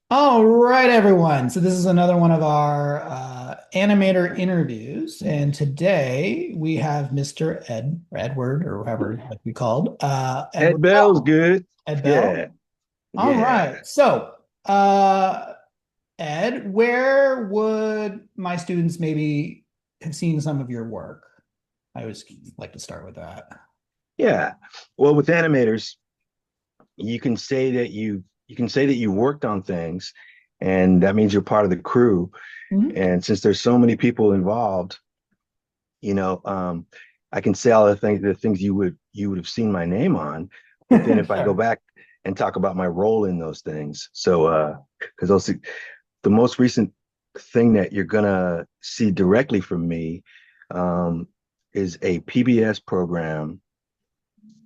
All right, everyone. So this is another one of our animator interviews, and today we have Mr. Ed or Edward or whoever he might be called, Ed Edward Bell's Bell. good. Ed Bell. Yeah, All yeah. right. So, Ed, where would my students maybe have seen some of your work? I always like to start with that. Yeah. Well, with animators, you can say that you worked on things, and that means you're part of the crew. Mhm. And since there's so many people involved, you know, um, I can say all the things you would have seen my name on. But then if I go Sure. back and talk about my role in those things, because those the most recent thing that you're gonna see directly from me um, is a PBS program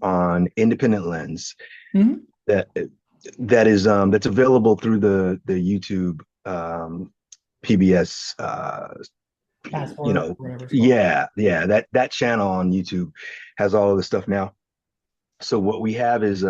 on Independent Lens Mhm. that that's available through the YouTube PBS. You Passport, know, whatever it's called. yeah, that channel on YouTube has all of the stuff now. So what we have is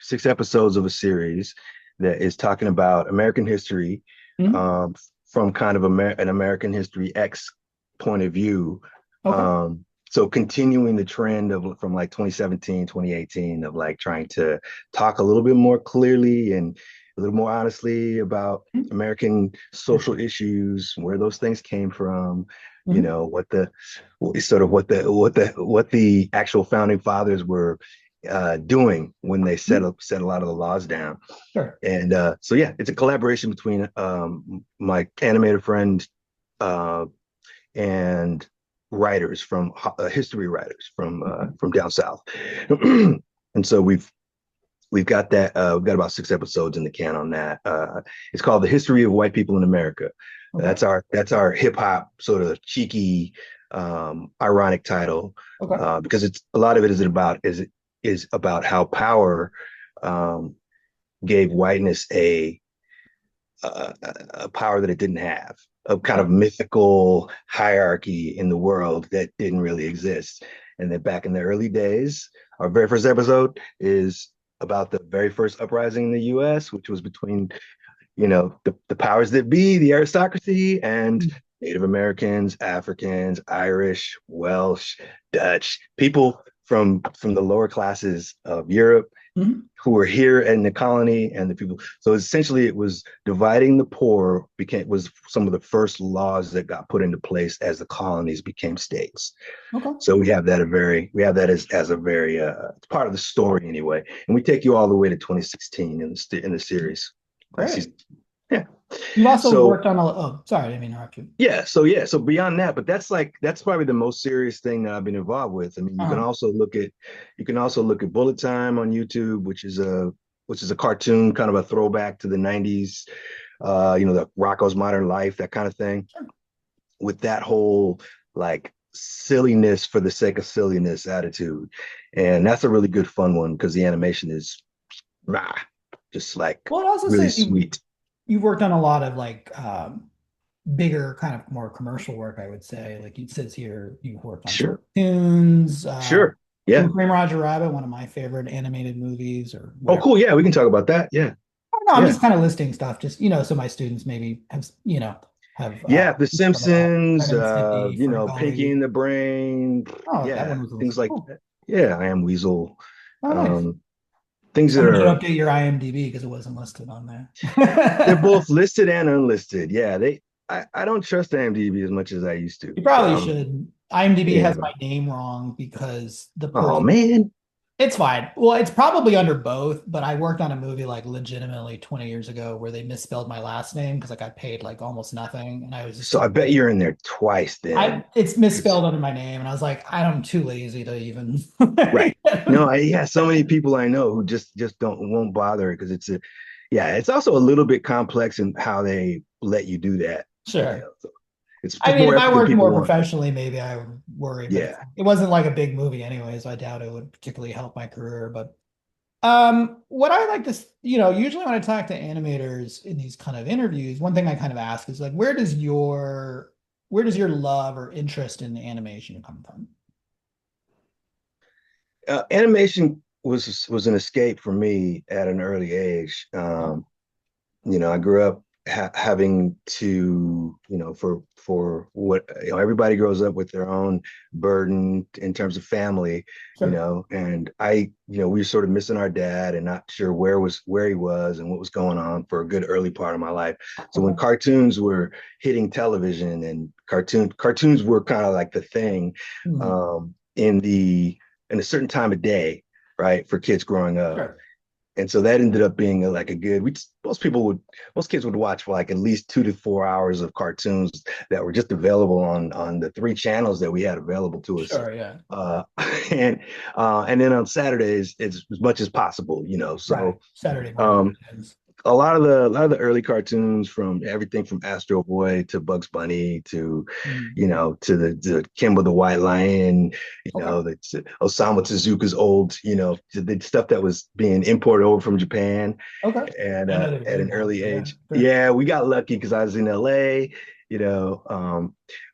6 episodes of a series that is talking about American history Mhm. um, from kind of an American history X point of view. Okay. So continuing the trend of from like 2017, 2018 of like trying to talk a little bit more clearly and a little more honestly about Mhm. American social issues, where those things came from, Mhm. what the sort of what the actual founding fathers were doing when they Mhm. set a lot of the laws down. Sure. And so yeah, it's a collaboration between my animator friend uh, and writers from history writers from down south. And so we've got about 6 episodes in the can on that. It's called The History of White People in America. Okay. That's our hip hop sort of cheeky, ironic title, Okay. because it's a lot of it is about how power um, gave whiteness a power that it didn't have, a kind Okay. of mythical hierarchy in the world that didn't really exist. And then back in the early days, our very first episode is about the very first uprising in the US, which was between, the powers that be, the aristocracy, and Native Americans, Africans, Irish, Welsh, Dutch, people from the lower classes of Europe Mhm. who were here in the colony and the people. So essentially, it was dividing the poor was some of the first laws that got put into place as the colonies became states. Okay. So we have that as a very it's part of the story anyway, and we take you all the way to 2016 in the series Great. season. Yeah. You've also So worked on a, oh, sorry, I didn't mean to interrupt you. so beyond that, but that's probably the most serious thing that I've been involved with. I mean, Uh-huh. you can also look at Bullet Time on YouTube, which is a cartoon, kind of a throwback to the 90s, the Rocco's Modern Life, that kind of thing, Sure. with that whole like silliness for the sake of silliness attitude. And that's a really good fun one because the animation is rah, just like Well, it also really says sweet. you've worked on a lot of like bigger kind of more commercial work, I would say. Like it says here, you've worked on Sure. cartoons, Sure. Who Yeah. Framed Roger Rabbit, one of my favorite animated movies or Oh, whatever. cool. Yeah, we can talk about that. Yeah. I don't know, I'm Yeah. just kind of listing stuff, just so my students maybe have Yeah, The heard about Simpsons, Ren and Stimpy, Pinky Ferngully. in the Brain. Oh, that Yeah, one was things like cool. that. Yeah, I Am Weasel. Oh, nice. Um, things that Someone should are update your IMDb because it wasn't listed on they're there. both listed and unlisted. Yeah, I don't trust IMDb as much as I used to. You probably should. IMDb Yeah. has my name wrong because the Oh person. man. It's fine. Well, it's probably under both, but I worked on a movie like legitimately 20 years ago where they misspelled my last name because I got paid like almost nothing, and I was just So too I bet lazy. you're in there twice then. It's It's misspelled under my name, and I was like, I'm too lazy to even. right. No, yeah, so many people I know who just don't won't bother because it's also a little bit complex in how they let you do that. Sure. So it's I just mean, more if I effort than worked people more want. professionally, maybe I would worry, but Yeah. it wasn't like a big movie anyway, so I doubt it would particularly help my career. But what I like to, usually when I talk to animators in these kind of interviews, one thing I kind of ask is like, where does your love or interest in animation come from? Animation was an escape for me at an early age. Oh, I grew up having to, for what, everybody grows up with their own burden in terms of family, Sure. and we were sort of missing our dad and not sure where he was and what was going on for a good early part of my life. So when Okay. cartoons were hitting television and cartoons were kind of like the thing, Mhm. in a certain time of day, right, for kids growing up. Sure. And so that ended up being like a good. Most kids would watch for like at least 2 to 4 hours of cartoons that were just available on the three channels that we had available to us. Sure. Yeah. Uh, and and then on Saturdays, it's as much as possible, Right. So Saturday morning um, cartoons. a lot of the early cartoons, from everything from Astro Boy to Bugs Bunny to Mhm. the Kimba the White Lion, Okay. that's Osamu Tezuka's old, the stuff that was being imported over from Japan, Okay. and I know they're at very an early popular. Yeah. age. Sure. Yeah, we got lucky because I was in LA, you know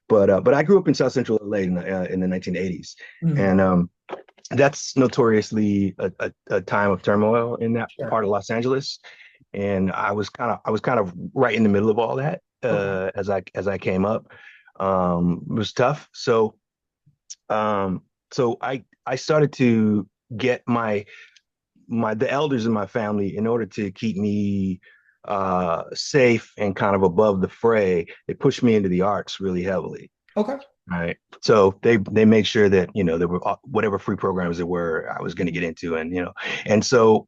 but I grew up in South Central LA in the 1980s, Mhm. and that's notoriously a time of turmoil in that Sure. part of Los Angeles, and I was kind of right in the middle of all that, Okay. as I came up. It was tough. Um, so I started to get the elders in my family, in order to keep me safe and kind of above the fray. They pushed me into the arts really heavily. Okay. Right. So they made sure that, there were whatever free programs there were, I was going to get into, and so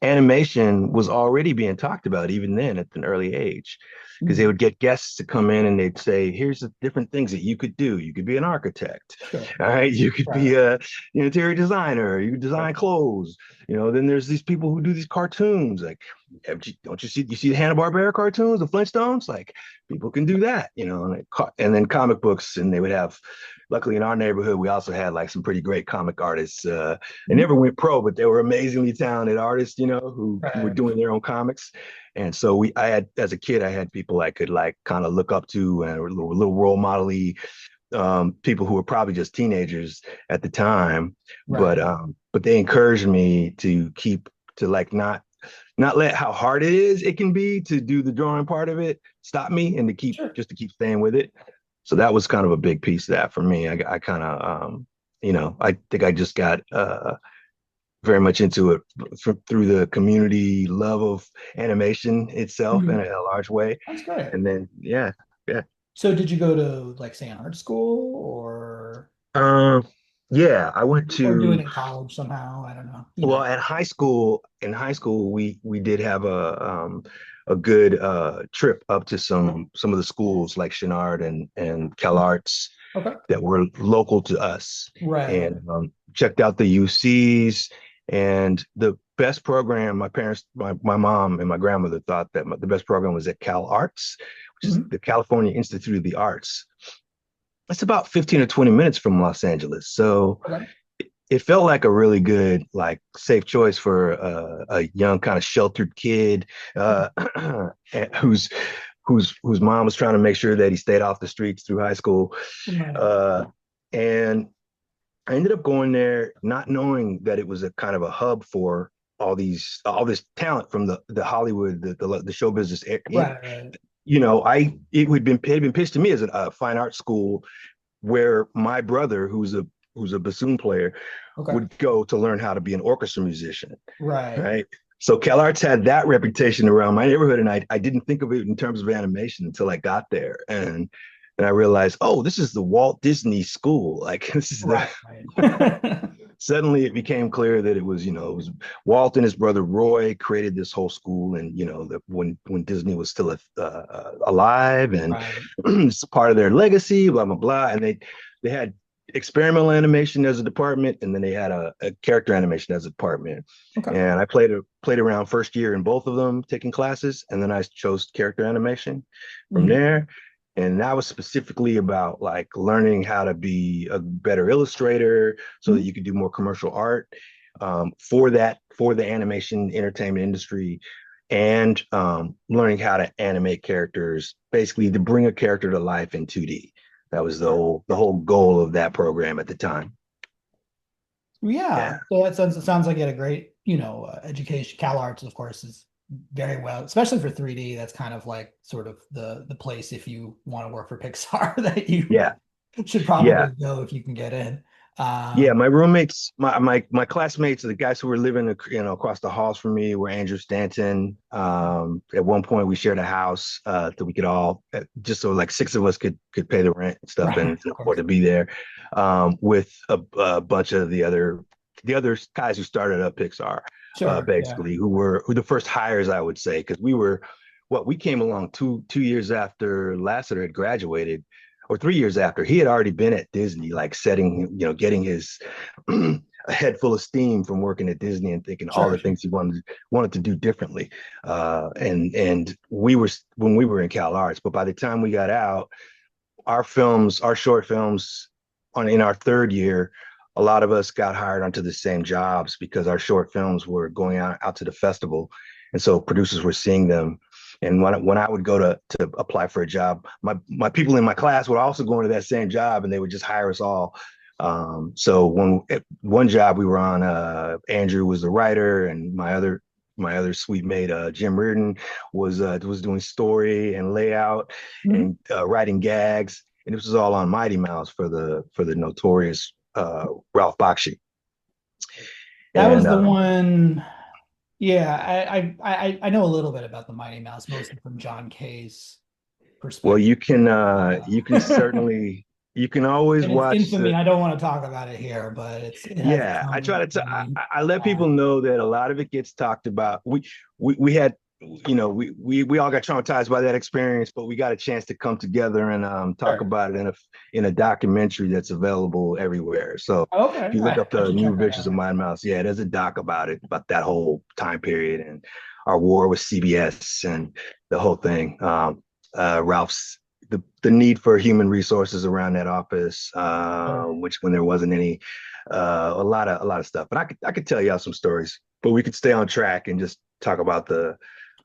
animation was already being talked about even then at an early age, because they Mhm. would get guests to come in and they'd say, here's the different things that you could do. You could be an architect. Sure. All right. You could Right. be a interior designer. You could Right. design clothes. Then there's these people who do these cartoons. Like, don't you see the Hanna-Barbera cartoons, the Flintstones? Like, people can do that, and then comic books. And they would have, luckily in our neighborhood, we also had like some pretty great comic artists. They Mhm. never went pro, but they were amazingly talented artists, who were Right. doing their own comics. And so I had, as a kid, I had people I could like kind of look up to, and little role model people who were probably just teenagers at the time, but Right. but they encouraged me to like not let how hard it can be to do the drawing part of it stop me, and Sure. to keep staying with it. So that was kind of a big piece of that for me. I kind of I think I just got very much into it through the community love of animation itself in Mhm. a large way. That's great. And then, yeah, yeah. So did you go to like say an art school Um, yeah, I went or do it to, in college somehow? I don't know. well, at high school. In high school, we did have a good trip up to some of the schools like Chenard and CalArts Okay. that were local to us, Right, right. and checked out the UCs. And the best program, my mom and my grandmother thought that the best program was at CalArts, which is Mhm. the California Institute of the Arts. It's about 15 or 20 minutes from Los Angeles. So Okay. it felt like a really good, like, safe choice for a young, kind of sheltered kid, uh, whose mom was trying to make sure that he stayed off the streets through high school. Right. Uh, and I ended up going there not knowing that it was a kind of a hub for all this talent from the Hollywood, the show business. Right, right. It had been pitched to me as a fine art school where my brother, who's a bassoon player, Okay. would go to learn how to be an orchestra musician. Right. Right. So CalArts had that reputation around my neighborhood, and I didn't think of it in terms of animation until I got there, and I realized, oh, this is the Walt Disney School. Like, this is the Right, right. suddenly it became clear that it was Walt and his brother Roy created this whole school, and when Disney was still alive, and Right. it's part of their legacy, blah blah blah. And they had experimental animation as a department, and then they had a character animation as a department. Okay. And I played around first year in both of them, taking classes, and then I chose character animation from Mhm. there. And that was specifically about like learning how to be a better illustrator so that Mhm. you could do more commercial art, for the animation entertainment industry, and learning how to animate characters, basically to bring a character to life in 2D. That was Sure. the whole goal of that program at the time. Yeah. Yeah. So that sounds, it sounds like you had a great, education. Cal Arts, of course, is very well, especially for 3D. That's kind of like sort of the place if you want to work for Pixar that you Yeah, should yeah. probably go if you can get in. Yeah, Um, my roommates, my classmates, the guys who were living, across the halls from me were Andrew Stanton. At one point, we shared a house that we could all, just so like six of us could pay the rent and stuff right, and of afford course. to be there. With a bunch of the other guys who started up Pixar, Sure. Yeah. basically, who the first hires, I would say, because we came along two years after Lasseter had graduated, or 3 years after. He had already been at Disney, like getting his a head full of steam from working at Disney and thinking all Sure. the Sure. things he wanted to do differently. And we were when we were in Cal Arts, but by the time we got out, our short films, in our third year, a lot of us got hired onto the same jobs because our short films were going out to the festival, and so producers were seeing them. And when I would go to apply for a job, my people in my class would also go into that same job, and they would just hire us all. So at one job we were on, Andrew was the writer, and my other sweet mate, Jim Reardon, was doing story and layout Mhm. and writing gags, and this was all on Mighty Mouse for the notorious Ralph Bakshi. That was And the one. Yeah, I know a little bit about the Mighty Mouse, mostly from John Kay's well, perspective. you can certainly, you can always And its watch infamy, the. I don't want to talk about it here, but it has its Yeah, I own try to. infamy. I let people know that a lot of it gets talked about. We had, we all got traumatized by that experience, but we got a chance to come together and talk Sure. about it in a documentary that's available everywhere. So Okay, if you look up I the should New check that Adventures out. of Mighty Mouse, yeah, there's a doc about it, about that whole time period and our war with CBS and the whole thing. Ralph's the need for human resources around that office, Sure. which when there wasn't any, a lot of stuff. But I could tell y'all some stories, but we could stay on track and just talk about the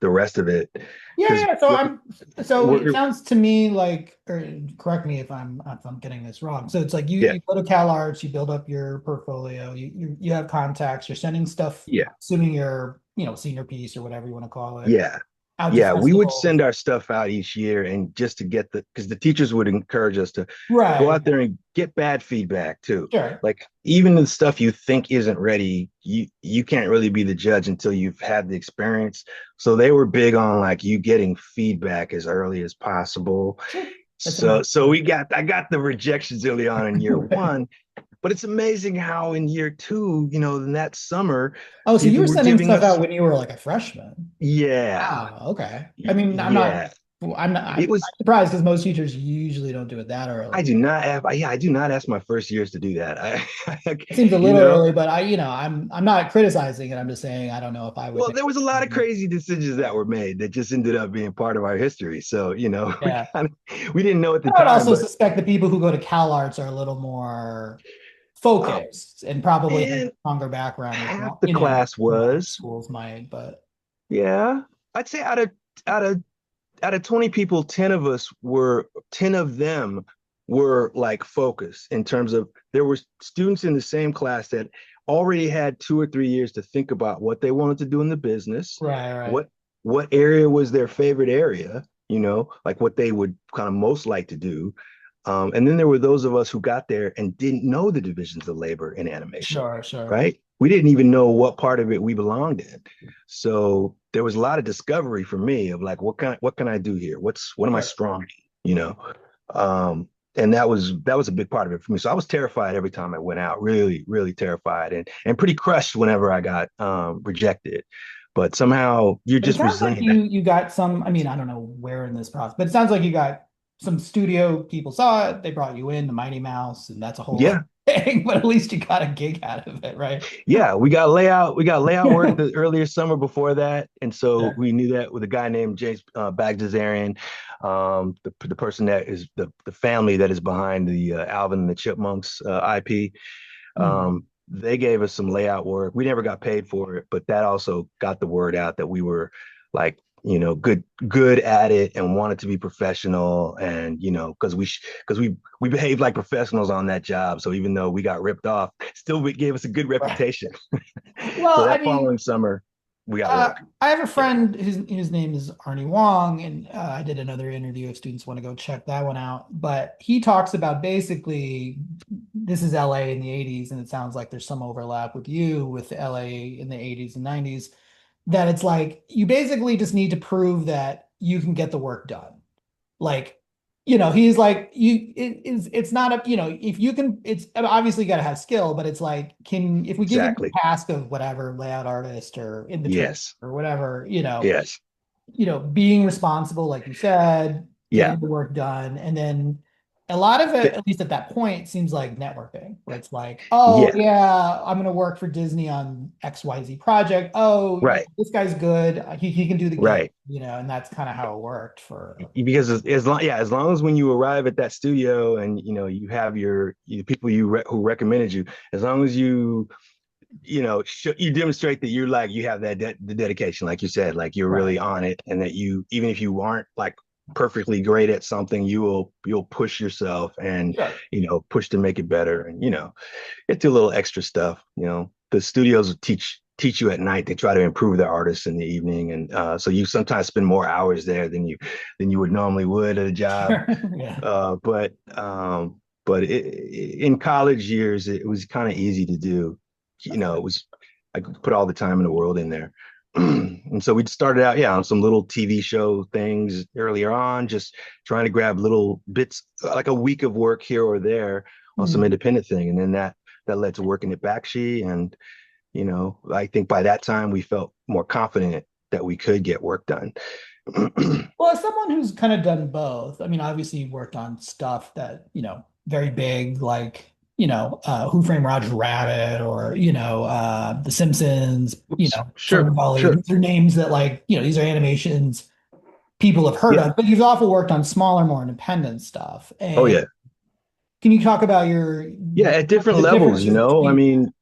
rest of it Yeah, because yeah. So it we're sounds to me like, or correct me if I'm getting this wrong. So it's like you yeah, you go to Cal Arts, you build up your portfolio, you have contacts, you're sending stuff, yeah, assuming you're senior piece or whatever you want to call it, yeah. out to Yeah, we would festivals. send our stuff out each year, and just to get because the teachers would encourage us to go Right. out there and get bad feedback too. Sure. Like even the stuff you think isn't ready, you can't really be the judge until you've had the experience. So they were big on like you getting feedback as early as possible. Sure. That's So important. so I got the rejections early on in year one, but it's amazing how in year two, in that summer, Oh, so they you were were sending giving stuff out us, when you were like a freshman. yeah, Wow. Okay. I mean, I'm not. yeah. I'm not. It I'm was surprised because most teachers usually don't do it that I early. do not have. Yeah, I do not ask my first years to do that. It seems a you little know. early, but I'm not criticizing it. I'm just saying I don't know if I would Well, make there was a lot of it. crazy decisions that were made that just ended up being part of our history. So, Yeah. we didn't know at the I would time, also but suspect the people who go to Cal Arts are a little more focused and probably have a and stronger background with, half the than class some other was, schools might. But yeah, I'd say out of out of 20 people, 10 of them were like focused in terms of there were students in the same class that already had 2 or 3 years to think about what they wanted to do in the business, right, right. what what area was their favorite area, like what they would kind of most like to do. And then there were those of us who got there and didn't know the divisions of labor in animation, Sure, sure. right? We didn't even know what part of it we belonged in. So there was a lot of discovery for me of like, what can I do here? What am I Sure. strong in? Um, and that was a big part of it for me. So I was terrified every time I went out, really, really terrified, and pretty crushed whenever I got rejected. But somehow you're But it just sounds like resilient. you got some, I mean, I don't know where in this process, but it sounds like you got some studio people saw it, they brought you in, the Mighty Mouse, and that's a whole other Yeah, thing, but at least you got a gig out of it, right? yeah, we got layout work the earlier summer before that, and so Sure. we knew that with a guy named James Bagdasarian, the person that is the family that is behind the Alvin and the Chipmunks IP. Hmm. They gave us some layout work. We never got paid for it, but that also got the word out that we were like, good at it and wanted to be professional, and because we behaved like professionals on that job. So even though we got ripped off, still it gave us a good Right. reputation. Well, So I that mean, following summer. we got work. I have a Yeah, friend, his name is Arnie Wong, and I did another interview if students want to go check that one out. But he talks about basically this is LA in the 80s, and it sounds like there's some overlap with you with LA in the 80s and 90s, that it's like you basically just need to prove that you can get the work done. Like, he's like, it's not a, if you can, it's obviously got to have skill, but it's like, if we give you the exactly. task of whatever layout artist or in between Yes, or whatever, yes, being responsible, like you said, yeah, getting the work done. And then a lot of it, Th- at least at that point, seems like networking, where it's like, oh, yeah, yeah, I'm going to work for Disney on XYZ project. Oh, right, this guy's good. He can do the gig, right. and that's kind of how it worked for. Because as long, yeah, as long as when you arrive at that studio and you have the people who recommended you, as long as you demonstrate that you're like you have the dedication, like you said, like you're Right. really on it, and that you, even if you aren't like perfectly great at something, you'll push yourself and Sure. push to make it better, and get to a little extra stuff. The studios will teach you at night. They try to improve their artists in the evening, and so you sometimes spend more hours there than you would normally would at a job. Sure. Yeah. But in college years, it was kind of easy to do. That's It good. was I could put all the time in the world in there. And so we started out, yeah, on some little TV show things earlier on, just trying to grab little bits, like a week of work here or there on some Mhm. independent thing, and then that led to working at Bakshi. And I think by that time we felt more confident that we could get work done. Well, as someone who's kind of done both, I mean, obviously you worked on stuff that, very big, like, Who Framed Roger Rabbit or, The Simpsons, Sure, Fern Gully. sure. These are names that like, these are animations people have heard Yeah. of, but you've also worked on smaller, more independent stuff. Oh And yeah. can you talk about Yeah, at different the levels, differences I between, mean,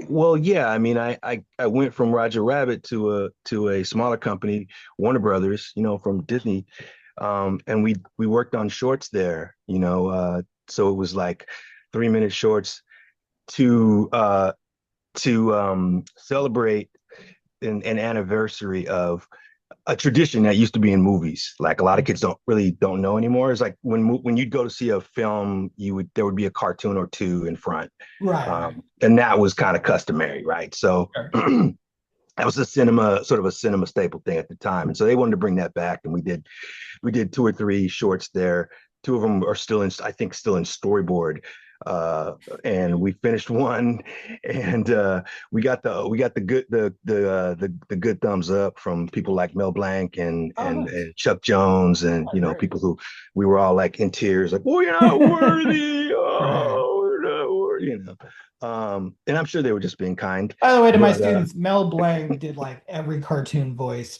well, yeah, I mean, I went from Roger Rabbit to a smaller company, Warner Brothers, from Disney, and we worked on shorts there, so it was like 3 minute shorts to celebrate an anniversary of a tradition that used to be in movies. Like a lot of kids don't know anymore. It's like when you'd go to see a film, there would be a cartoon or two in front, right, right. and that was kind of customary, right? So Sure. that was sort of a cinema staple thing at the time, and so they wanted to bring that back, and we did two or three shorts there. Two of them are still in, I think, still in storyboard. Uh, and we finished one, and we got the good the good thumbs up from people like Mel Blanc and Oh, and nice. and Chuck Jones, and Oh, great. people who we were all like in tears, like, "Oh, you're not worthy. Right. Oh, we're not worthy," and I'm sure they were just being kind, By the way, to my but students, Mel Blanc did like every cartoon voice.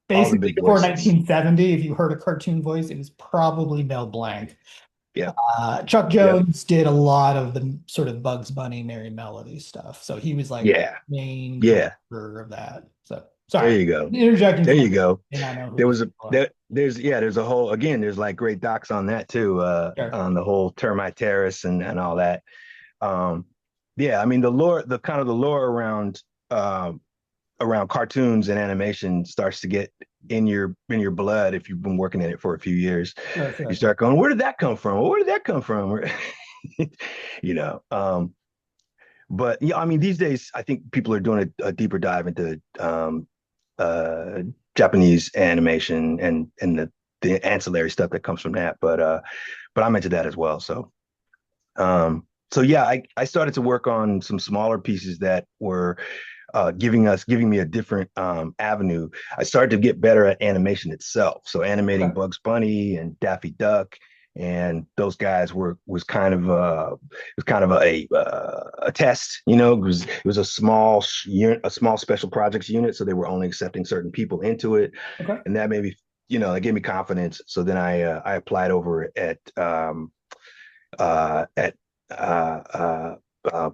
all the Basically, big before voices. 1970, if you heard a cartoon voice, it was probably Mel Blanc. Yep, Chuck yep, Jones did a lot of the sort of Bugs Bunny, Merry Melody stuff. So he was like yeah, main yeah. director of that. So There sorry, you go. interjecting There for my you go. may not know who There these was a people are. there there's yeah, there's a whole, again, there's like great docs on that too, Sure. on the whole termite terrace and all that. Um yeah, I mean the kind of the lore around cartoons and animation starts to get in your blood if you've been working in it for a few years. Sure, You sure. start going, where did that come from? Where did that come from? you know. But yeah, I mean, these days I think people are doing a deeper dive into uh, Japanese animation and the ancillary stuff that comes from that. But I'm into that as well. So yeah, I started to work on some smaller pieces that were giving me a different avenue. I started to get better at animation itself. So animating Okay. Bugs Bunny and Daffy Duck, and those guys was kind of a test. It was a small special projects unit, so they were only accepting certain people into it, Okay. and that made me, that gave me confidence. So then I applied over at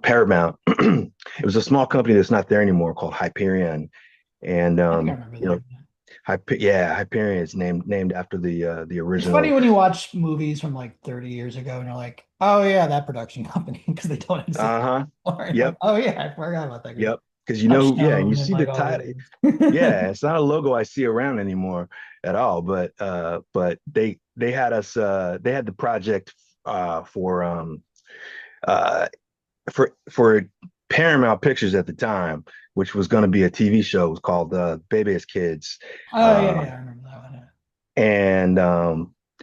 Paramount. It was a small company that's not there anymore called Hyperion, and I think I remember them. Hyperion is named after the It's funny original. when you watch movies from like 30 years ago and you're like, oh yeah, that production company, because they don't exist Uh huh. anymore. You're like, Yep. oh yeah, I forgot about that Yep. group. because you know who, yeah, and you Touchstone and see the like all title. those. Yeah, it's not a logo I see around anymore at all. But they had us they had the project uh for um uh for Paramount Pictures at the time, which was going to be a TV show. It was called Baby's Kids. Oh yeah, Uh, yeah, I remember that one. Yeah. and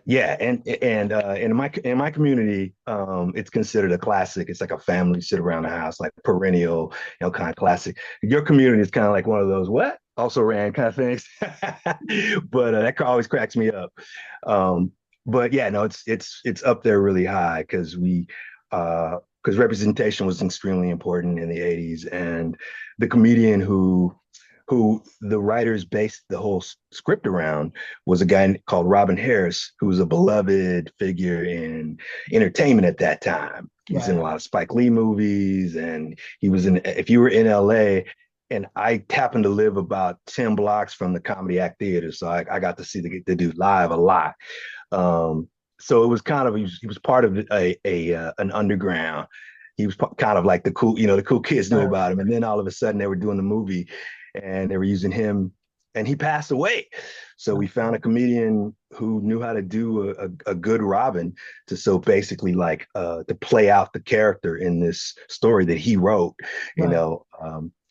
yeah, and in my community, it's considered a classic. It's like a family sit around the house, like perennial, kind of classic. Your community is kind of like one of those what also ran kind of things, but that always cracks me up. Um, but yeah, no, it's up there really high because representation was extremely important in the 80s, and the comedian who the writers based the whole script around was a guy called Robin Harris, who was a beloved figure in entertainment at that time. He's in a Right. lot of Spike Lee movies, and he was in. If you were in LA, and I happened to live about 10 blocks from the Comedy Act Theater, so I got to see the dude live a lot. Um, so it was kind of he was part of a an underground. He was kind of like the cool, the cool kids knew Right, right, about him, and then all of a sudden they were doing the movie, and they were using him, and he passed away. So we found a comedian who knew how to do a good Robin so basically like to play out the character in this story that he wrote, right.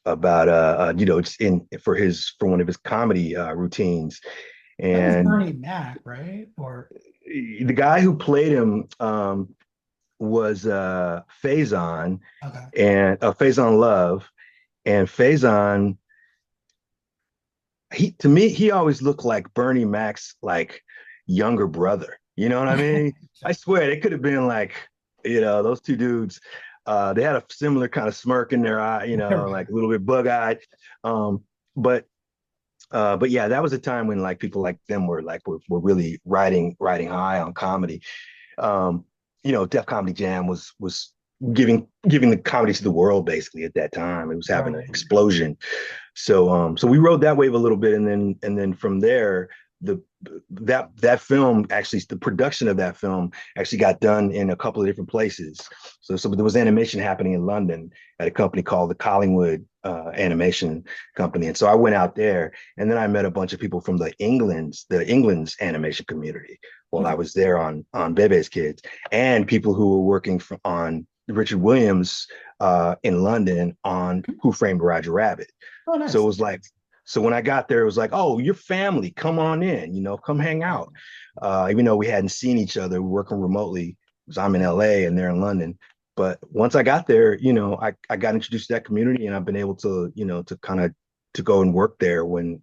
about just in for one of his comedy routines. That was And Bernie Mac, right? Or the guy who played him was Faison okay. and Faison Love, and Faison. He to me he always looked like Bernie Mac's like younger brother. You know what I mean? I swear they could have been like those two dudes. They had a similar kind of smirk in their eye, Right. like a little bit bug eyed. Um, but but yeah, that was a time when like people like them were really riding high on comedy. um, Def Comedy Jam was giving the comedy to the world basically at that time. It was having an Right. explosion. So we rode that wave a little bit, and then from there, the that film actually the production of that film actually got done in a couple of different places. So there was animation happening in London at a company called the Collingwood Animation Company, and so I went out there, and then I met a bunch of people from the England's animation community while I Okay. was there on Bebe's Kids, and people who were working on Richard Williams in London on Who Framed Roger Rabbit. Oh, So it nice. was like, so when I got there, it was like, oh, your family, come on in, come hang Right. out. Even though we hadn't seen each other, we are working remotely because I'm in LA and they're in London. But once I got there, I got introduced to that community, and I've been able to, to kind of to go and work there when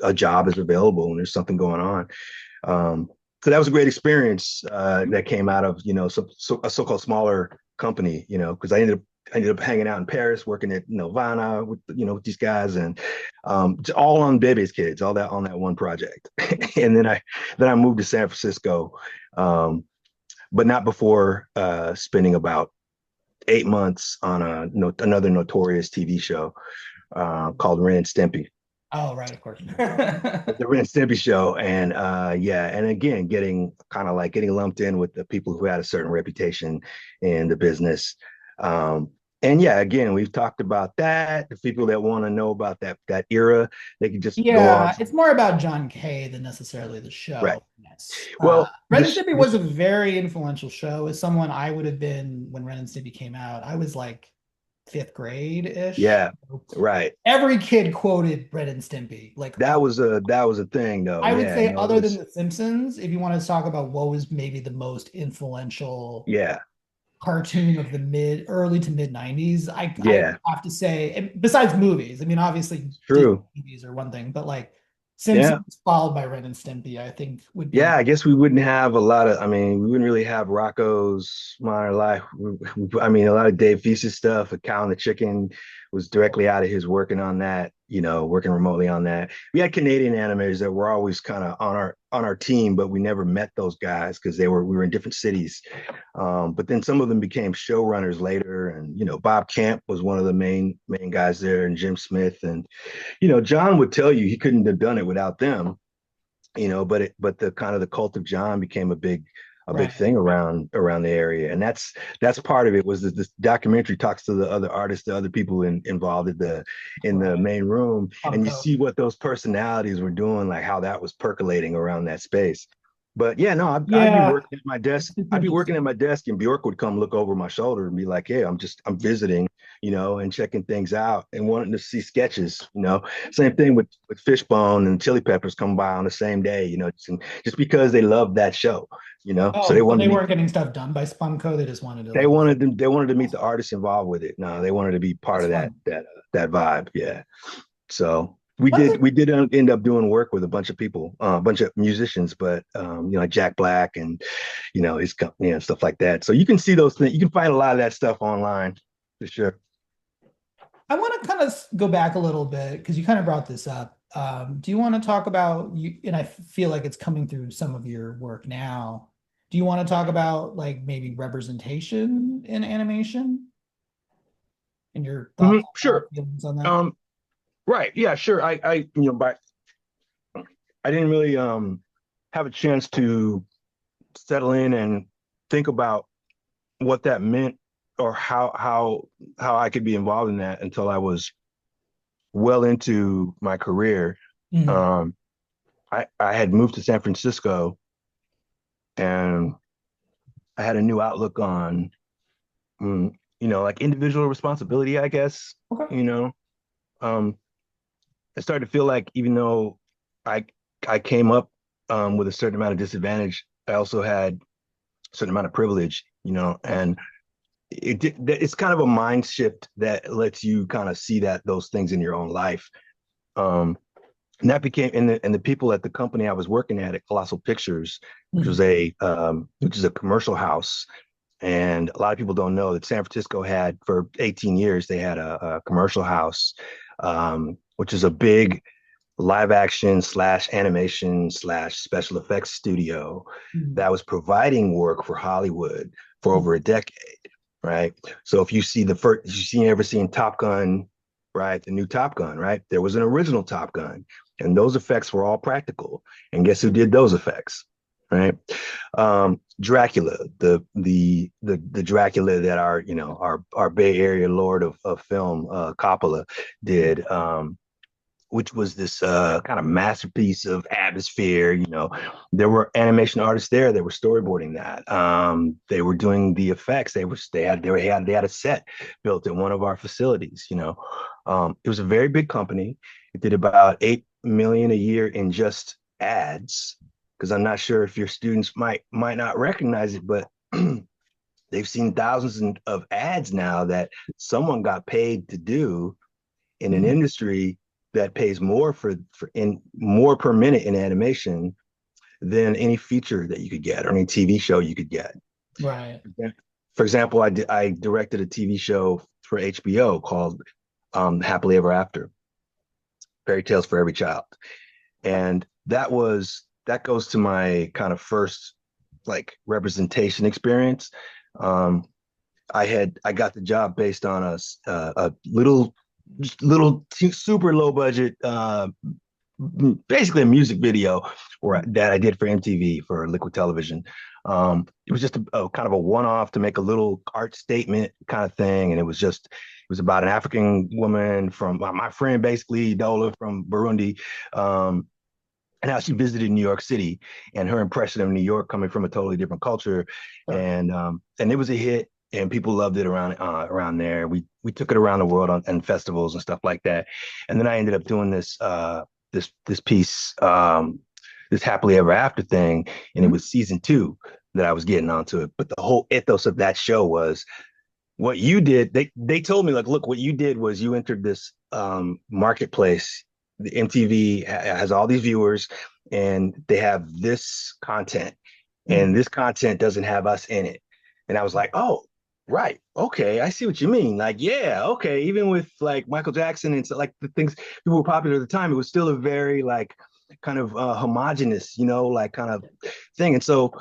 a job is available and there's something going on. So that was a great experience that came out of a so-called smaller company, because I ended up hanging out in Paris, working at Vana with these guys, and all on Baby's Kids, all that on that one project. And then I moved to San Francisco, um, but not before spending about 8 months on another notorious TV show called Ren and Stimpy. Oh, right, of course. The Ren and Stimpy show, and yeah, and again, getting lumped in with the people who had a certain reputation in the business. And yeah, again, we've talked about that. The people that want to know about that era, they can just go on. Yeah, it's more about John Kay than necessarily the Right. show. Yes. Well, Ren and Stimpy was a very influential show. As someone I would have been when Ren and Stimpy came out, I was like fifth grade-ish. yeah, right. Every kid quoted Ren and Stimpy. Like That was a thing, though. I would Yeah, say, it other than was. The Simpsons, if you want to talk about what was maybe the most influential Yeah, cartoon of the early to mid 90s, I yeah, have to say, and besides movies, I mean, obviously Disney true. movies are one thing, but like Yeah, Simpsons followed by Ren and Stimpy, I think would be yeah, I guess we wouldn't have a lot of, I mean, we wouldn't really have Rocco's Modern Life. I mean, a lot of Dave Feast's stuff, A Cow and the Chicken was directly out of his working on that, working remotely on that. We had Canadian animators that were always kind of on our team, but we never met those guys because we were in different cities. But then some of them became showrunners later, and Bob Camp was one of the main guys there, and Jim Smith, and John would tell you he couldn't have done it without them. But the kind of the cult of John became a big Right. thing around the area, and that's part of it. Was that this documentary talks to the other artists, the other people involved in the Right. main room, and you Funko. see what those personalities were doing, like how that was percolating around that space. But yeah, no, I'd be Yeah, working at my desk. it's I'd be working at interesting. my desk, and Bjork would come look over my shoulder and be like, "Hey, I'm visiting, and checking things out and wanting to see sketches, Same thing with Fishbone and Chili Peppers come by on the same day, just because they love that show, So they Oh, so wanted they to meet weren't getting stuff done by Funko. They just wanted to they like. wanted them they wanted to meet the Awesome. artists involved with it. No, they wanted to be part That's of that fun. that vibe. Yeah. So we What is did it? we did end up doing work with a bunch of people, a bunch of musicians, but like Jack Black and his company and stuff like that. So you can see those things. You can find a lot of that stuff online for sure. I want to kind of go back a little bit because you kind of brought this up. Do you want to talk about you? And I feel like it's coming through some of your work now. Do you want to talk about like maybe representation in animation and your thoughts on that, Sure. feelings on that? Um, right. Yeah, sure. But I didn't really have a chance to settle in and think about what that meant or how I could be involved in that until I was well into my career. Mhm. Um, I had moved to San Francisco and I had a new outlook on, like individual responsibility, I guess. Okay. You know, um, I started to feel like even though I I came up with a certain amount of disadvantage, I also had a certain amount of privilege, Right. and it's kind of a mind shift that lets you kind of see that those things in your own life. Um, and that became and the people at the company I was working at Colossal Pictures, Mhm. which is a commercial house. And a lot of people don't know that San Francisco had for 18 years they had a commercial house, which is a big live action slash animation slash special effects studio Mhm. that was providing work for Hollywood for over a decade, right? So if you see the first, you ever seen Top Gun, right? The new Top Gun, right? There was an original Top Gun, and those effects were all practical. And guess who did those effects, right? Dracula, the Dracula that our Bay Area Lord of film, Coppola, did. Which was this kind of masterpiece of atmosphere. There were animation artists there that were storyboarding that. They were doing the effects. They had a set built in one of our facilities. It was a very big company. It did about 8 million a year in just ads. Because I'm not sure if your students might not recognize it, but they've seen thousands of ads now that someone got paid to do in an Mhm. industry that pays more for in more per minute in animation than any feature that you could get or any TV show you could get. Right. For example, I directed a TV show for HBO called Happily Ever After, Fairy Tales for Every Child, and that goes to my kind of first like representation experience. Um, I got the job based on a little super low budget basically a music video that I did for MTV for Liquid Television. It was just a kind of a one-off to make a little art statement kind of thing, and it was about an African woman from my friend, basically Dola from Burundi, and how she visited New York City and her impression of New York coming from a totally different culture, Sure. and it was a hit. And people loved it around there. We took it around the world on festivals and stuff like that. And then I ended up doing this piece, this happily ever after thing, and it Mhm. was season two that I was getting onto it. But the whole ethos of that show was what you did. They told me like, look, what you did was you entered this marketplace. The MTV has all these viewers, and they have this content, and Mhm. this content doesn't have us in it. And I was like, oh, right, okay, I see what you mean. Like, yeah, okay. Even with like Michael Jackson and so, like the things people were popular at the time, it was still a very like kind of homogenous, like kind of thing. And so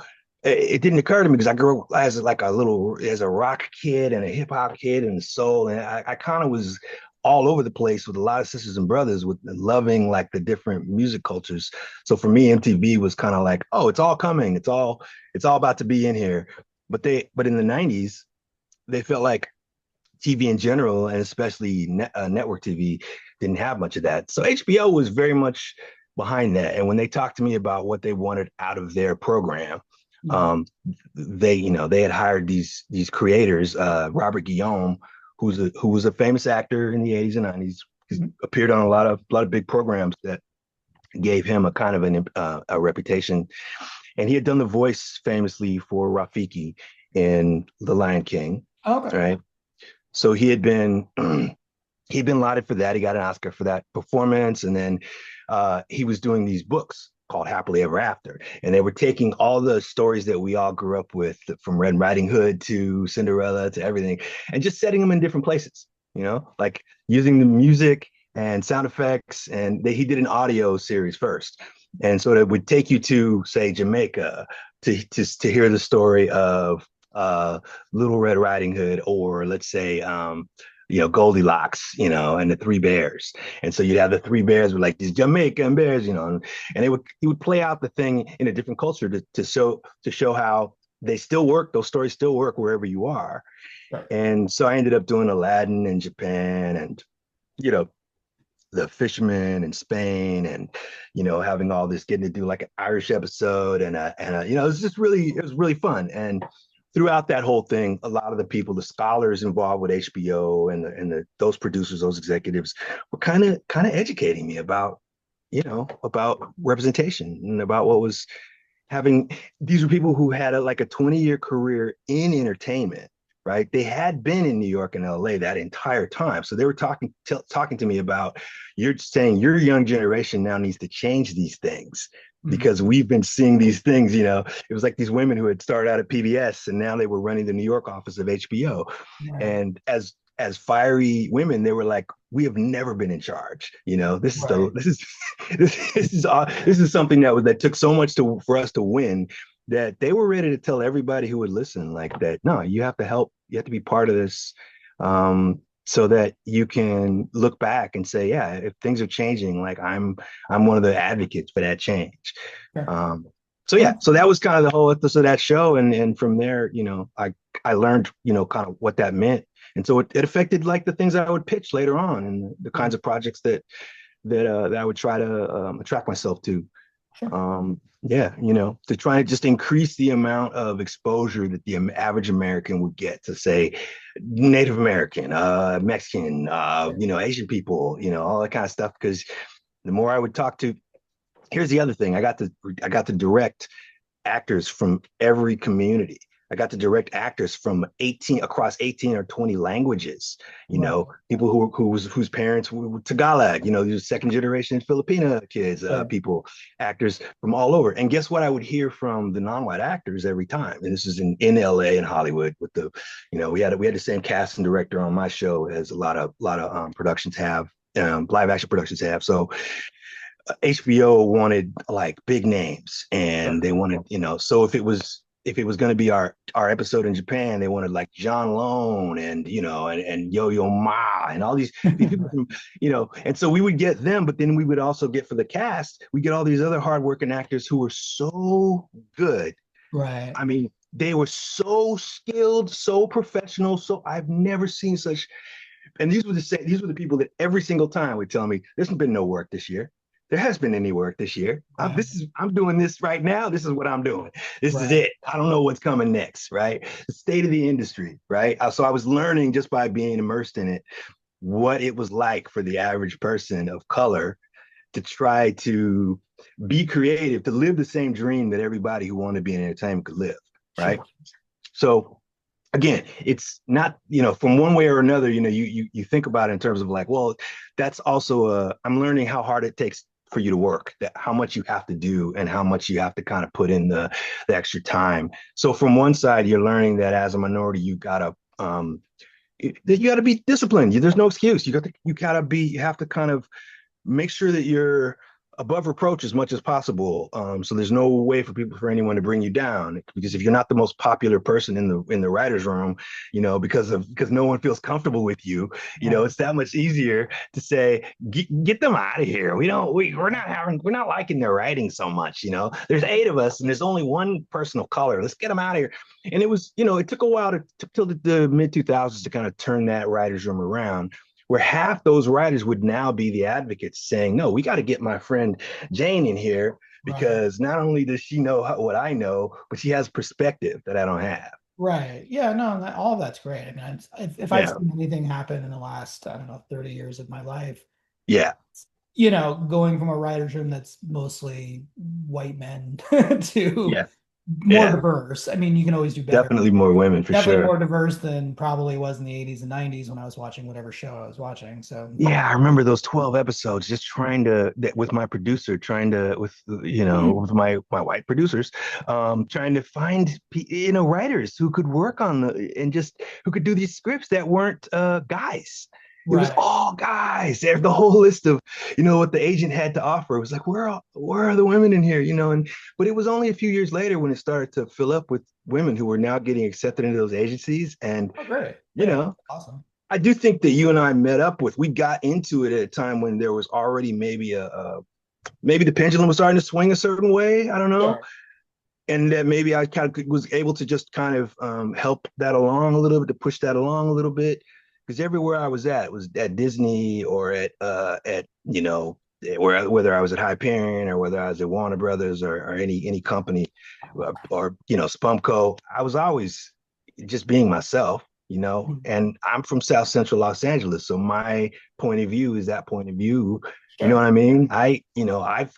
it didn't occur to me because I grew up as like as a rock kid and a hip hop kid and soul, and I kind of was all over the place with a lot of sisters and brothers with loving like the different music cultures. So for me, MTV was kind of like, oh, it's all coming. It's all about to be in here. But in the 90s, they felt like TV in general, and especially network TV, didn't have much of that. So HBO was very much behind that. And when they talked to me about what they wanted out of their program, Mhm. um, they had hired these creators, Robert Guillaume, who was a famous actor in the 80s and 90s. He's Mhm. appeared on a lot of big programs that gave him a kind of a reputation. And he had done the voice famously for Rafiki in The Lion King, Okay. right? So he had been he'd been lauded for that. He got an Oscar for that performance, and then he was doing these books called Happily Ever After, and they were taking all the stories that we all grew up with, from Red Riding Hood to Cinderella to everything, and just setting them in different places. Like using the music and sound effects, and he did an audio series first, and so it would take you to, say, Jamaica to hear the story of uh, Little Red Riding Hood, or let's say Goldilocks, and the three bears. And so you'd have the three bears with like these Jamaican bears, and he would play out the thing in a different culture to show how they still work, those stories still work wherever you are. Right. And so I ended up doing Aladdin in Japan, and you know, the fisherman in Spain, and having all this, getting to do like an Irish episode, and it was really fun. And throughout that whole thing, a lot of the people, the scholars involved with HBO, and those producers, those executives, were kind of educating me about representation and about what was having. These were people who had like a 20-year career in entertainment, right? They had been in New York and LA that entire time. So they were talking to me about, you're saying your young generation now needs to change these things Mhm. because we've been seeing these things. It was like these women who had started out at PBS and now they were running the New York office of HBO. Right. And as fiery women, they were like, we have never been in charge. This is the Right. this is this is something that took so much for us to win, that they were ready to tell everybody who would listen, like, that no, you have to help, you have to be part of this, so that you can look back and say, yeah, if things are changing, like, I'm one of the advocates for that change. Right. um, so yeah, And so that was kind of the whole ethos of that show, and from there, I learned, kind of what that meant, and so it affected like the things I would pitch later on, and the kinds right. of projects that I would try to attract myself to. Sure. Yeah, to try to just increase the amount of exposure that the average American would get to, say, Native American, Mexican, Right. Asian people, all that kind of stuff. Because the more I would talk to, here's the other thing: I got to direct actors from every community. I got to direct actors from 18 across 18 or 20 languages. Right. People whose parents were Tagalog. These second generation Filipino kids, Right. people, actors from all over. And guess what? I would hear from the non-white actors every time. And this is in LA and Hollywood. With we had the same cast and director on my show as a lot of productions have. Live action productions have. So HBO wanted like big names, and Right. they wanted, so if it was going to be our episode in Japan, they wanted like John Lone, and Yo Yo Ma, and all these people from, and so we would get them, but then we would also get, for the cast, we get all these other hardworking actors who were so good. Right. I mean, they were so skilled, so professional. So I've never seen such. And these were the people that every single time would tell me, "There's been no work this year. There has been any work this year. Right. I'm doing this right now. This is what I'm doing. This is Right. it. I don't know what's coming next." Right? The state of the industry. Right? So I was learning, just by being immersed in it, what it was like for the average person of color to try to be creative, to live the same dream that everybody who wanted to be in entertainment could live. Right? Sure. So again, it's not, from one way or another, you think about it in terms of like, well, that's also I'm learning how hard it takes for you to work, that how much you have to do and how much you have to kind of put in the extra time. So from one side, you're learning that as a minority, you gotta be disciplined. There's no excuse. You have to kind of make sure that you're above reproach as much as possible. So there's no way for anyone to bring you down, because if you're not the most popular person in the writers' room, because no one feels comfortable with you, Right. it's that much easier to say get them out of here. We're not liking their writing so much. There's eight of us and there's only one person of color. Let's get them out of here. And it was, it took a while till the mid 2000s to kind of turn that writers' room around, where half those writers would now be the advocates saying, no, we got to get my friend Jane in here, Right. because not only does she know what I know, but she has perspective that I don't have. Right. Yeah, no, all of that's great. I mean, if I've Yeah. seen anything happen in the last, I don't know, 30 years of my life, Yeah. going from a writer's room that's mostly white men to Yeah. more Yeah. diverse. I mean, you can always do better. Definitely more women for Definitely sure. more diverse than probably was in the 80s and 90s when I was watching whatever show I was watching. So, Yeah, I remember those 12 episodes, just trying to with my producer, trying to with my white producers, trying to find writers who could work on and just who could do these scripts that weren't guys. It was right. all guys. There's the whole list of what the agent had to offer. It was like, where are the women in here? And but it was only a few years later when it started to fill up with women who were now getting accepted into those agencies. And Oh, great. you Yeah, know awesome. I do think that you and I we got into it at a time when there was already maybe the pendulum was starting to swing a certain way. I don't know. Sure. And that maybe I kind of was able to just kind of help that along a little bit, to push that along a little bit. Because everywhere I was at, was at Disney or whether I was at Hyperion or whether I was at Warner Brothers or any company, or Spumco, I was always just being myself. Mhm. And I'm from South Central Los Angeles, so my point of view is that point of view. You know Sure. what I mean?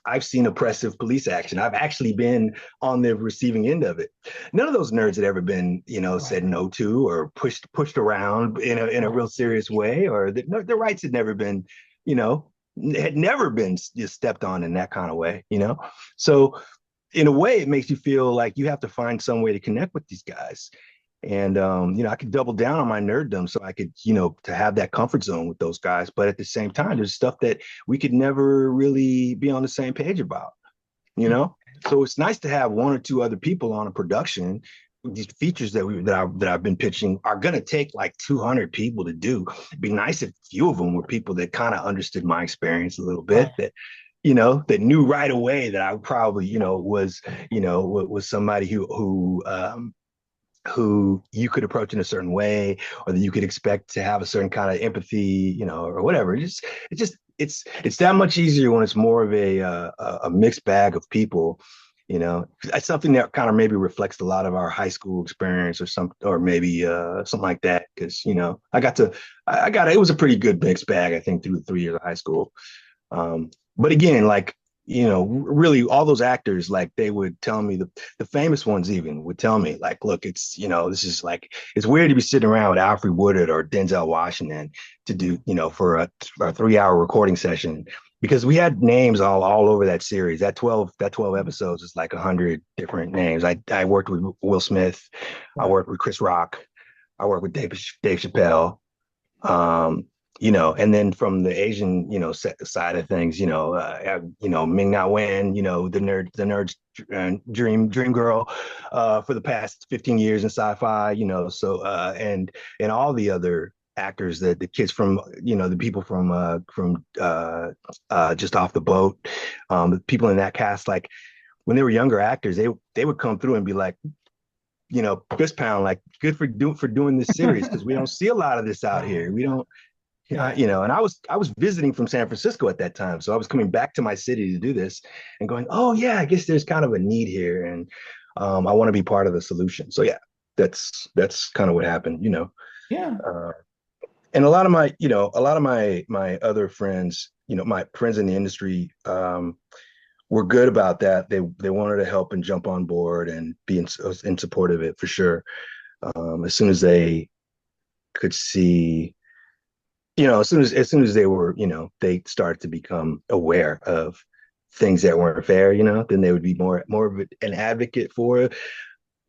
I've seen oppressive police action. I've actually been on the receiving end of it. None of those nerds had ever been, said Right. no to, or pushed around in a Right. real serious way, or their rights had never been, you know, had never been just stepped on in that kind of way. So in a way, it makes you feel like you have to find some way to connect with these guys. And I could double down on my nerddom so I could, to have that comfort zone with those guys. But at the same time, there's stuff that we could never really be on the same page about, you Mhm. know? So it's nice to have one or two other people on a production. These features that I've been pitching are gonna take like 200 people to do. It'd be nice if a few of them were people that kind of understood my experience a little Right. bit, that knew right away that I probably, was somebody who you could approach in a certain way, or that you could expect to have a certain kind of empathy, or whatever. It's that much easier when it's more of a mixed bag of people. It's something that kind of maybe reflects a lot of our high school experience, or maybe something like that. Because it was a pretty good mixed bag, I think, through the 3 years of high school. But again, like, really all those actors, like they would tell me, the famous ones even would tell me, like, look, this is like, it's weird to be sitting around with Alfred Woodard or Denzel Washington to do, for a 3 hour recording session, because we had names all over that series. That 12 episodes is like 100 different names. I worked with Will Smith. I Right. worked with Chris Rock. I worked with Dave Chappelle. um and then from the Asian, side of things, Ming Na Wen, the nerd's dream girl, for the past 15 years in sci-fi, so and all the other actors, that the kids from, the people from just off the boat, the people in that cast, like when they were younger actors, they would come through and be like, fist pound, like, good for doing this series, because we don't see a lot of this out here. Right. We don't, Yeah. and I was visiting from San Francisco at that time, so I was coming back to my city to do this, and going, oh yeah, I guess there's kind of a need here, and I want to be part of the solution. So yeah, that's kind of what happened. Yeah. Uh, and a lot of my other friends, my friends in the industry, were good about that. They wanted to help and jump on board and be in support of it for sure. As soon as they could see, as soon as they were, they started to become aware of things that weren't fair, then they would be more of an advocate for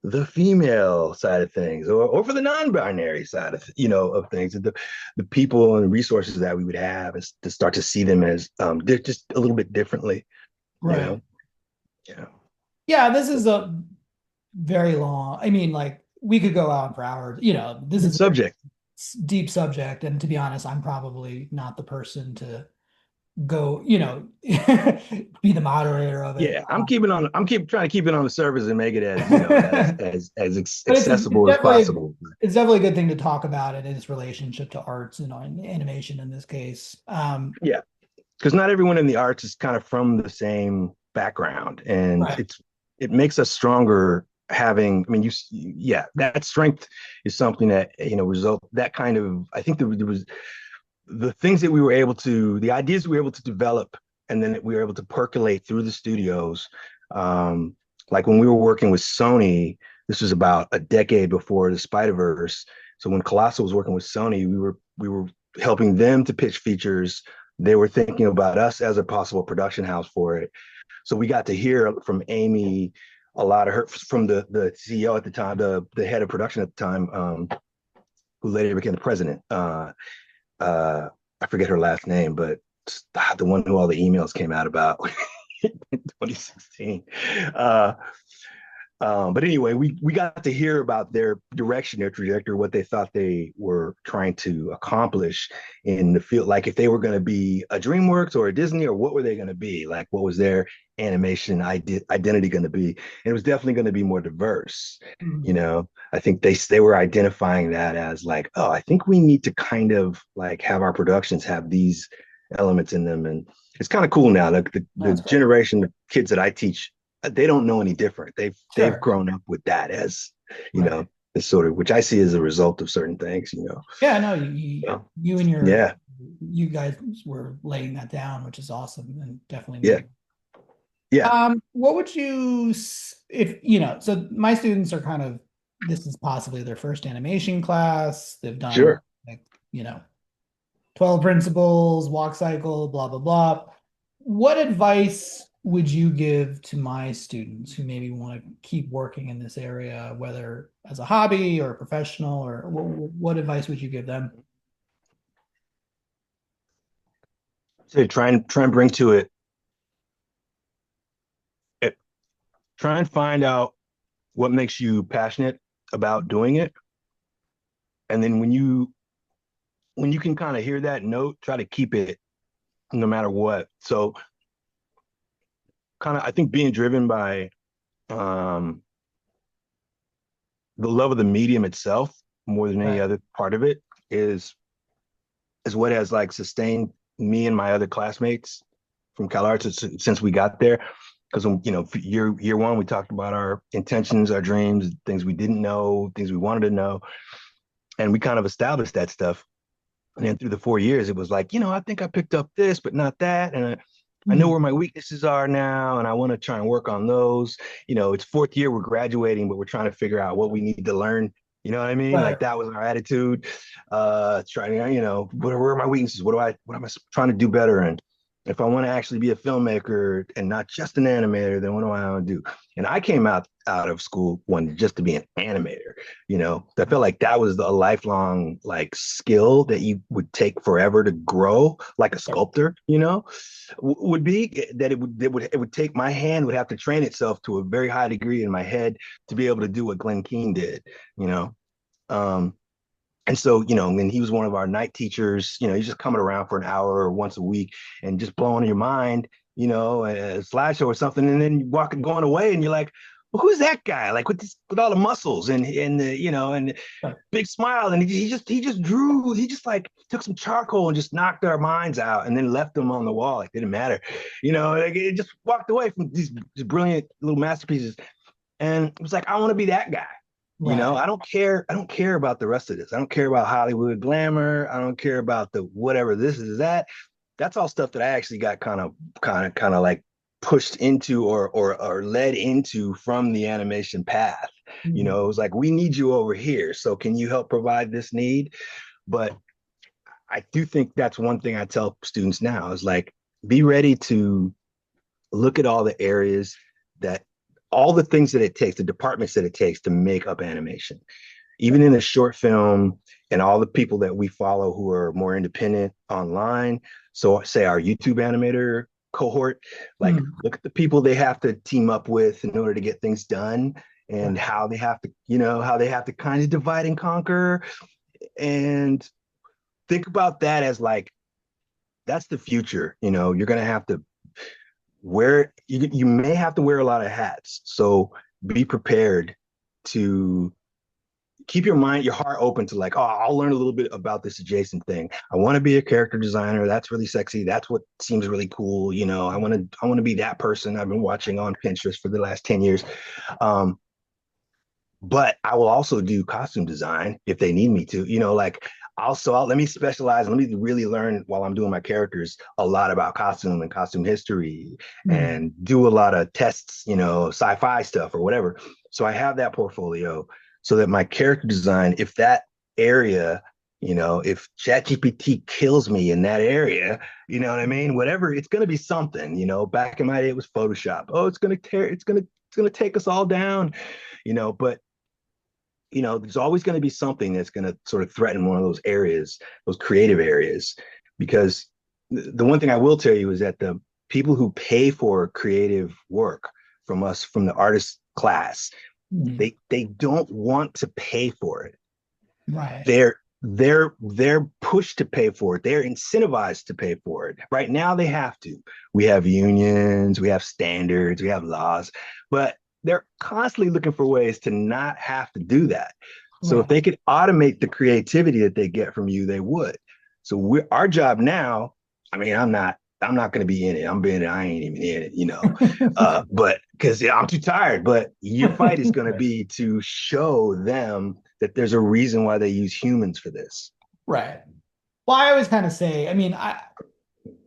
the female side of things, or for the non-binary side of things. The people and resources that we would have is to start to see them as, they're just a little bit differently. you Right. know? Yeah. Yeah, this is a very long. I mean, like we could go on for hours. This Good is a very subject. deep subject, and to be honest, I'm probably not the person to go, be the moderator of it. Yeah, I'm trying to keep it on the surface and make it as, you know, But it's accessible as definitely possible. it's definitely a good thing to talk about it in its relationship to arts and animation in this case. Yeah, because not everyone in the arts is kind of from the same background, and Right. it makes us stronger having. I mean, yeah, that strength is something that, result that kind of. I think there was the things that we were able to, the ideas we were able to develop, and then that we were able to percolate through the studios. Um, like when we were working with Sony, this was about a decade before the Spider-Verse. So when Colossal was working with Sony, we were helping them to pitch features. They were thinking about us as a possible production house for it. So we got to hear from Amy a lot of her from the CEO at the time, the head of production at the time, who later became the president. I forget her last name, but the one who all the emails came out about in 2016. Uh, but anyway, we got to hear about their direction, their trajectory, what they thought they were trying to accomplish in the field. Like if they were going to be a DreamWorks or a Disney, or what were they going to be? Like what was their animation identity going to be? And it was definitely going to be more diverse. Mhm. You know, I think they were identifying that as like, oh, I think we need to kind of like have our productions have these elements in them, and it's kind of cool now. Like the That's great. generation of kids that I teach, they don't know any different. They've Sure. grown up with that as, you Right. know, this sort of, which I see as a result of certain things, Yeah, no, you, So, you and yeah, you guys were laying that down, which is awesome and definitely yeah, needed. yeah, What would you, if, so my students are kind of, this is possibly their first animation class. They've done sure. like, 12 principles, walk cycle, blah, blah, blah. What advice would you give to my students who maybe want to keep working in this area, whether as a hobby or a professional, or what advice would you give them? So try and bring to it, try and find out what makes you passionate about doing it. And then when you can kind of hear that note, try to keep it no matter what. So kind of, I think being driven by um, the love of the medium itself more than any Right. other part of it is what has like sustained me and my other classmates from CalArts since we got there. Because year one, we talked about our intentions, our dreams, things we didn't know, things we wanted to know, and we kind of established that stuff. And then through the 4 years, it was like, I think I picked up this, but not that, and I know Mm, where my weaknesses are now, and I want to try and work on those. It's fourth year, we're graduating, but we're trying to figure out what we need to learn. You know what I mean? right. Like that was our attitude. Trying to, where are my weaknesses? What am I trying to do better? And if I want to actually be a filmmaker and not just an animator, then what do I want to do? And I came out of school wanting just to be an animator. I felt like that was a lifelong like skill that you would take forever to grow, like a sculptor. Would be that it would take, my hand would have to train itself to a very high degree in my head to be able to do what Glenn Keane did. You know, um, and so, when he was one of our night teachers, he's just coming around for an hour or once a week and just blowing your mind, a slideshow or something, and then going away, and you're like, well, who's that guy? Like with all the muscles and the, and Right. big smile, and he just drew. He just like took some charcoal and just knocked our minds out, and then left them on the wall. Like it didn't matter, like it just walked away from these brilliant little masterpieces, and it was like, I want to be that guy. Right. I don't care about the rest of this. I don't care about Hollywood glamour. I don't care about the whatever this is that. That's all stuff that I actually got kind of like pushed into or led into from the animation path. Mm, It was like, we need you over here. So can you help provide this need? But I do think that's one thing I tell students now is like, be ready to look at all the areas that all the things that it takes, the departments that it takes to make up animation. Even in a short film, and all the people that we follow who are more independent online. So say our YouTube animator cohort. Like, Hmm. look at the people they have to team up with in order to get things done, and Right. how they have to, how they have to kind of divide and conquer. And think about that as like, that's the future. You're gonna have to you may have to wear a lot of hats. So be prepared to keep your heart open to like, oh, I'll learn a little bit about this adjacent thing. I want to be a character designer. That's really sexy. That's what seems really cool. I want to be that person I've been watching on Pinterest for the last 10 years. Um, but I will also do costume design if they need me to. Like, let me specialize. Let me really learn while I'm doing my characters a lot about costume and costume history, Hmm. and do a lot of tests, sci-fi stuff or whatever. So I have that portfolio so that my character design, if that area, if ChatGPT kills me in that area, you know what I mean? Whatever, it's going to be something. Back in my day, it was Photoshop. Oh, it's going to take us all down. But there's always going to be something that's going to sort of threaten one of those areas, those creative areas. Because the one thing I will tell you is that the people who pay for creative work from us, from the artist class, Hmm. they don't want to pay for it. Right. They're pushed to pay for it. They're incentivized to pay for it. Right now they have to. We have unions, we have standards, we have laws, but they're constantly looking for ways to not have to do that. So if Right. they could automate the creativity that they get from you, they would. So our job now, I mean, I'm not going to be in it. I ain't even in it, but because I'm too tired. But your fight is going to Right. be to show them that there's a reason why they use humans for this. Right. Well, I always kind of say, I mean,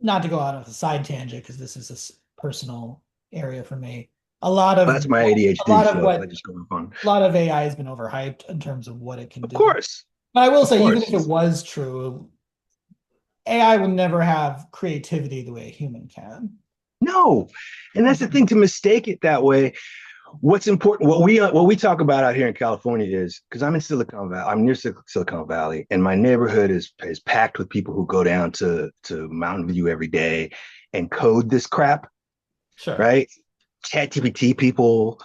not to go out of a side tangent because this is a personal area for me. A lot Well, of that's my a ADHD, lot of so what I just go fun. a lot of AI has been overhyped in terms of what it can Of do. course, But I will of say, even if it course. was true, AI will never have creativity the way a human can. No, and that's the thing, to mistake it that way. What's important, what we talk about out here in California is, because I'm in Silicon Valley, I'm near Silicon Valley, and my neighborhood is packed with people who go down to Mountain View every day and code this crap, Sure. right? ChatGPT people,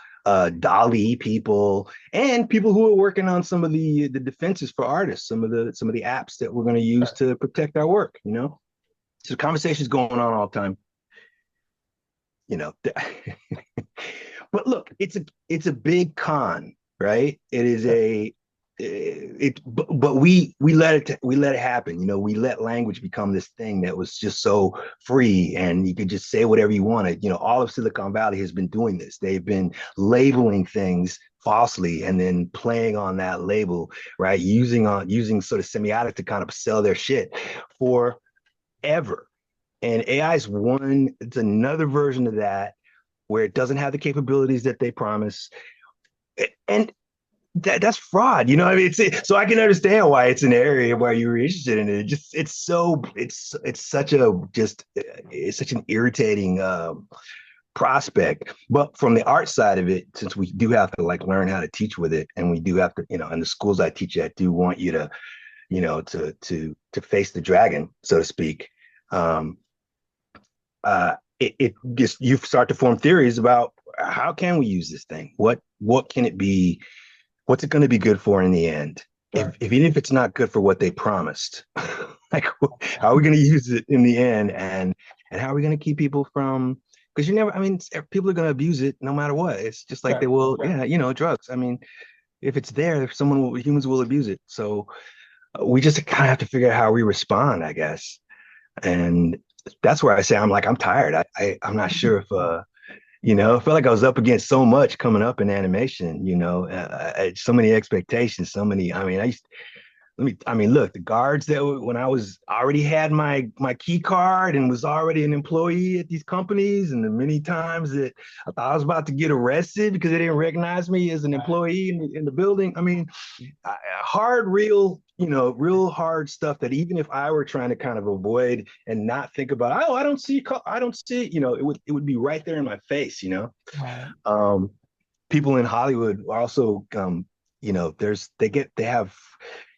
Dolly people, and people who are working on some of the defenses for artists, some of the apps that we're going to use Sure. to protect our work. So the conversation's going on all the time. You know, but look, it's a big con, right? It is Sure. a it but we let it happen. We let language become this thing that was just so free, and you could just say whatever you wanted. All of Silicon Valley has been doing this. They've been labeling things falsely and then playing on that label, right? Using sort of semiotic to kind of sell their shit forever. And AI is it's another version of that, where it doesn't have the capabilities that they promise. And that's fraud. I mean, so I can understand why it's an area where you're interested in it. It's such an irritating prospect. But from the art side of it, since we do have to like learn how to teach with it, and we do have to, and the schools I teach at do want you to, to face the dragon, so to speak. Um, it just, you start to form theories about how can we use this thing? What can it be? What's it going to be good for in the end? Sure. Even if it's not good for what they promised, like, how are we going to use it in the end? And how are we going to keep people from? Because I mean, people are going to abuse it no matter what. It's just like they Sure. will, yeah, drugs. I mean, if it's there, if humans will abuse it. So we just kind of have to figure out how we respond, I guess. And that's where I say I'm tired. I'm not sure if I felt like I was up against so much coming up in animation. So many expectations, so many. I mean, look, the guards that when I was already had my key card and was already an employee at these companies, and the many times that I thought I was about to get arrested because they didn't recognize me as an Right. employee in the building. I mean, hard, real hard stuff that even if I were trying to kind of avoid and not think about, oh, I don't see, it would be right there in my face. Right. Um, People in Hollywood are also they have.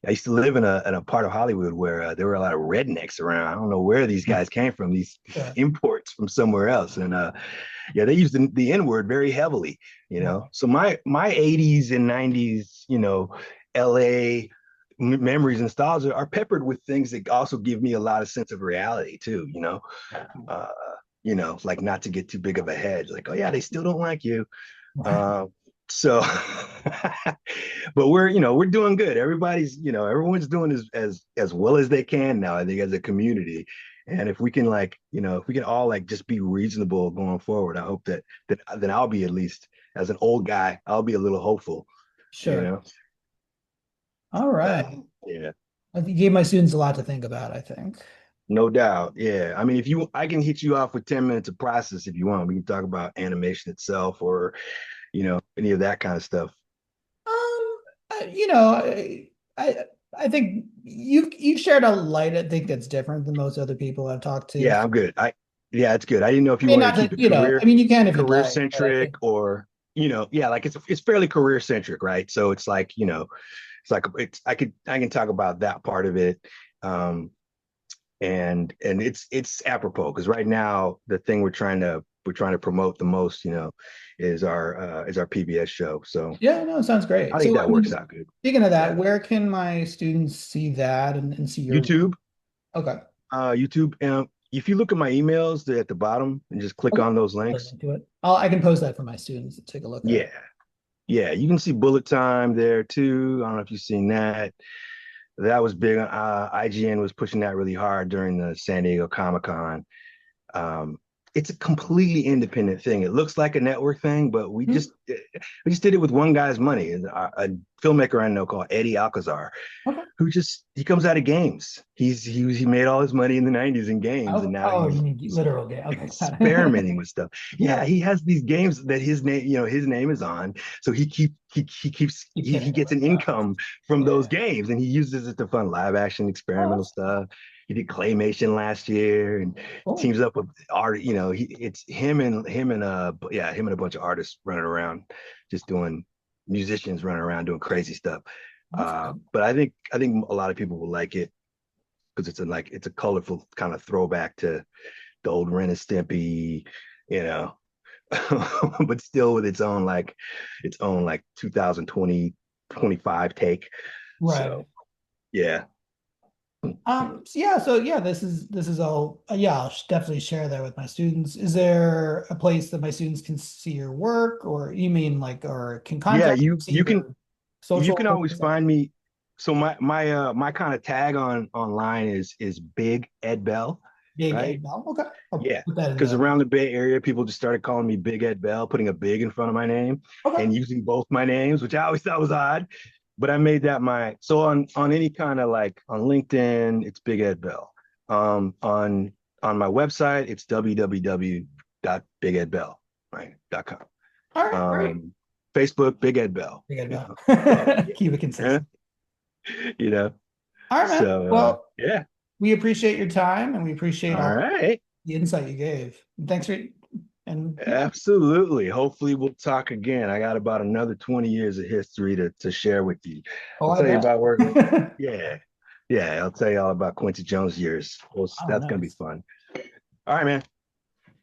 I used to live in a part of Hollywood where there were a lot of rednecks around. I don't know where these guys came from, these Sure. imports from somewhere else, and yeah, they used the N word very heavily. Right. So my 80s and 90s, LA memories and nostalgia are peppered with things that also give me a lot of sense of reality too. Uh, like not to get too big of a head, like, oh yeah, they still don't like you. Right. Uh, so, but we're doing good. Everyone's doing as well as they can now, I think, as a community. And if we can if we can all like just be reasonable going forward, I hope that then I'll be, at least as an old guy, I'll be a little hopeful, you Sure. know. All Uh, right. yeah, I think you gave my students a lot to think about, I think. no doubt. Yeah. I mean, I can hit you off with 10 minutes of process if you want. We can talk about animation itself or, any of that kind of stuff. You know, I think you've shared a light, I think that's different than most other people I've talked to. Yeah, I'm good. Yeah, it's good. I didn't know if I you mean, wanted to not keep to, it I mean, you can if you'd career like, but I centric, think, or, yeah, like it's fairly career centric, right? So it's like, it's like I can talk about that part of it. Um, and it's apropos because right now the thing we're trying to promote the most, is our PBS show. So yeah, no, it sounds I great. think So, I that works mean, out good. speaking of that, Yeah. where can my students see that and see your work? YouTube, Okay. YouTube. If you look at my emails, they're at the bottom and just click Okay. on those I'll links. link to it. I can post that for my students to take a look at. Yeah. Yeah, you can see Bullet Time there too. I don't know if you've seen that. That was big. IGN was pushing that really hard during the San Diego Comic Con. Um, it's a completely independent thing. It looks like a network thing, but Hmm. we just did it with one guy's money. A filmmaker I know called Eddie Alcazar, Okay. who just he comes out of games. He made all his money in the 90s in games, and Oh, now oh, you he's mean literal game. Okay, got it. experimenting with stuff. Yeah, Yeah. he has these games that his name is on. So Keeps hitting he it gets with an stuff. income from those Yeah. games, and he uses it to fund live action Oh, experimental that's stuff. He did claymation last year, and cool. teams up with art. It's him and a bunch of artists running around, just doing musicians running around doing crazy stuff. That's good. But I think a lot of people will like it because it's a colorful kind of throwback to the old Ren and Stimpy, you know, but still with its own 2020 25 take. Right. So yeah, So yeah, this is all yeah, I'll definitely share that with my students. Is there a place that my students can see your work, or you mean like, or can yeah, contact you, see you can your you social can always links? find me. So my kind of tag online is Big Ed Bell, Big right? Ed Bell. Okay. I'll Yeah, put that in because the around the Bay Area, people just started calling me Big Ed Bell, putting a big in front of my name okay. and using both my names, which I always thought was odd. But I made that my so on any kind of like on LinkedIn, it's Big Ed Bell. On my website, it's www.bigetbell, right, .com. All right, great. Um, Facebook, Big Ed Bell, Big Ed Bell. So Keep it yeah, consistent. you know. All right, man. So Well, yeah. we appreciate your time and we appreciate All all right. the insight you gave. And thanks for and yeah. Absolutely. Hopefully, we'll talk again. I got about another 20 years of history to share with you. Oh, I'll I tell you bet. about working. Yeah. Yeah. I'll tell you all about Quincy Jones' years. Oh, That's going to be nice. fun. All right, man.